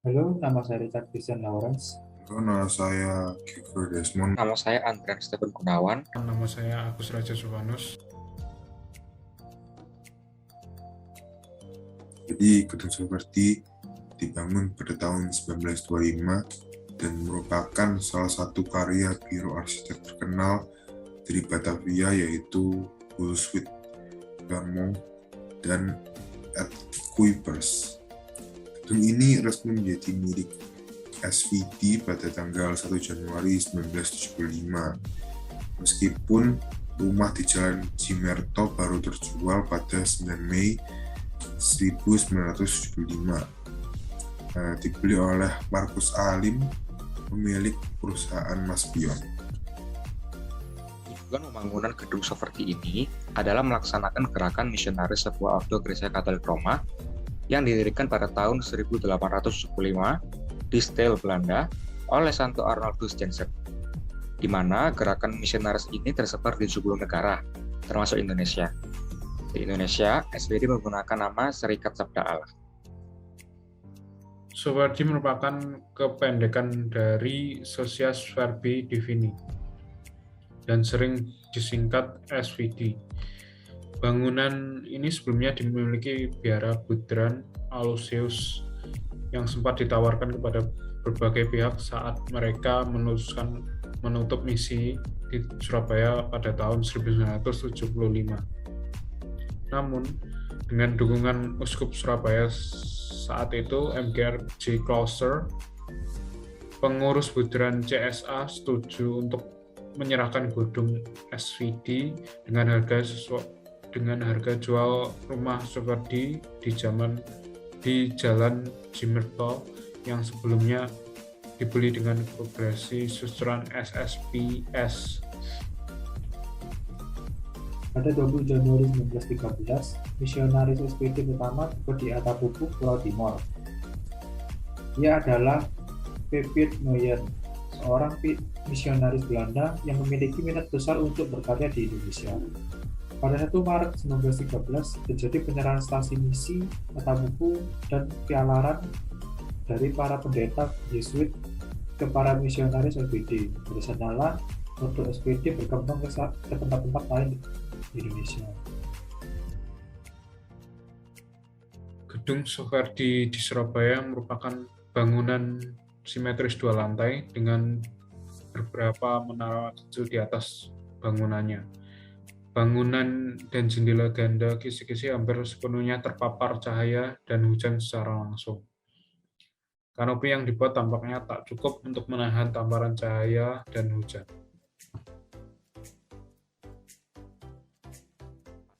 Halo, nama saya Richard Christian Lawrence. Halo, nama saya Kiefer Desmond. Nama saya Andrian Stephen Gunawan. Nama saya Agus Raja Suwanus. Jadi, Gedung Soekardi dibangun pada tahun 1925 dan merupakan salah satu karya biro arsitek terkenal dari Batavia, yaitu Hulswit, Clermont, dan Ed Kuipers. Gedung ini resmi menjadi milik SVD pada tanggal 1 Januari 1975. Meskipun rumah di Jalan Cimerto baru terjual pada 9 Mei 1975. Dibeli oleh Markus Alim, pemilik perusahaan Mas Pion. Tujuan pembangunan gedung seperti ini adalah melaksanakan gerakan misionaris sebuah ordo Gereja Katolik Roma yang didirikan pada tahun 1875 di Steel, Belanda oleh Santo Arnoldus Jensen, di mana gerakan misionaris ini tersebar di 70 negara, termasuk Indonesia. Di Indonesia, SVD menggunakan nama Serikat Sabda Allah. Soekardi merupakan kependekan dari Socias Verbi Divini dan sering disingkat SVD. Bangunan ini sebelumnya dimiliki biara Budran Aloysius yang sempat ditawarkan kepada berbagai pihak saat mereka menutup misi di Surabaya pada tahun 1975. Namun, dengan dukungan Uskup Surabaya saat itu, MGR J. Clauser, pengurus Budran CSA setuju untuk menyerahkan gedung SVD dengan harga jual rumah Soekardi di Jalan Cimerto yang sebelumnya dibeli dengan progresi susuran SSPS. Pada 20 Januari 1913, misionaris SVD pertama tiba di Atapupu, Pulau Timor. Ia adalah Pepit Noyen, seorang misionaris Belanda yang memiliki minat besar untuk berkarya di Indonesia. Pada 1 Maret 1913 terjadi penyerahan stasi misi Atapupu dan pialaran dari para pendeta Yesuit ke para misionaris SVD. Dari sanalah ordo SVD berkembang ke tempat-tempat lain di Indonesia. Gedung Soekardi di Surabaya merupakan bangunan simetris 2 lantai dengan beberapa menara kecil di atas bangunannya. Bangunan dan jendela ganda kisi-kisi hampir sepenuhnya terpapar cahaya dan hujan secara langsung. Kanopi yang dibuat tampaknya tak cukup untuk menahan tamparan cahaya dan hujan.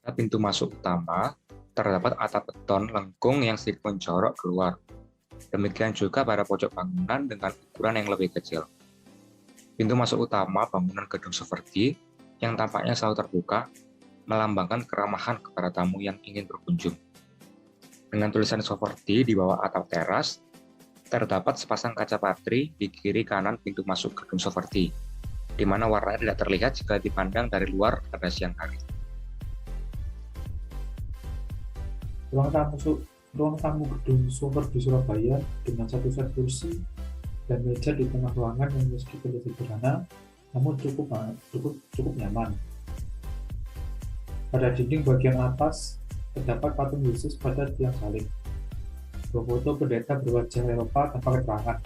Pada pintu masuk utama, terdapat atap beton lengkung yang sedikit menjorok keluar. Demikian juga pada pojok bangunan dengan ukuran yang lebih kecil. Pintu masuk utama bangunan gedung Soekardi yang tampaknya selalu terbuka, melambangkan keramahan kepada tamu yang ingin berkunjung. Dengan tulisan Soekardi di bawah atap teras, terdapat sepasang kaca patri di kiri kanan pintu masuk gedung Soekardi, di mana warnanya tidak terlihat jika dipandang dari luar pada siang hari. Ruang tamu gedung Soekardi Surabaya dengan satu set kursi dan meja di tengah ruangan yang meskipun sederhana, namun cukup nyaman. Pada dinding bagian atas terdapat patung Yesus pada tiang salib. 2 foto pendeta berwajah Eropa tanpa keterangan.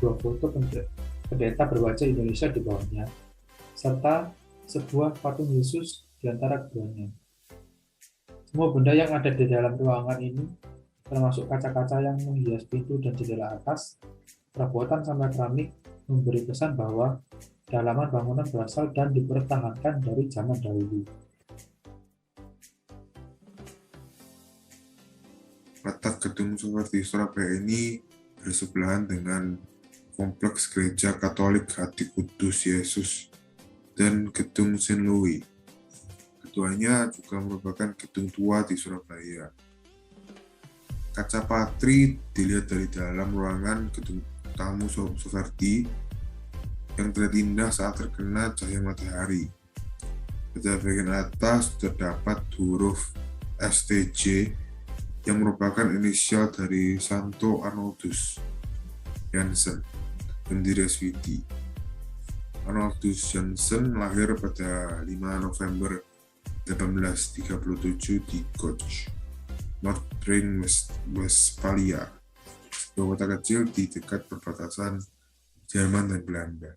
2 foto pendeta berwajah Indonesia di bawahnya, serta sebuah patung Yesus di antara keduanya. Semua benda yang ada di dalam ruangan ini, termasuk kaca-kaca yang menghias pintu dan jendela atas, perabotan sampai keramik, memberi kesan bahwa dalaman bangunan berasal dan dipertahankan dari zaman dahulu. Letak gedung Soekardi Surabaya ini bersebelahan dengan kompleks Gereja Katolik Hati Kudus Yesus dan gedung Saint Louis. Keduanya juga merupakan gedung tua di Surabaya. Kaca patri dilihat dari dalam ruangan gedung tamu Soekardi yang terlihat indah saat terkena cahaya matahari. Pada bagian atas terdapat huruf STJ yang merupakan inisial dari Santo Arnoldus. Janssen, pendiri SVT. Arnoldus Janssen lahir pada 5 November 1837 di Gotch, North Rhine-Westphalia, sebuah kota kecil di dekat perbatasan Jerman dan Belanda.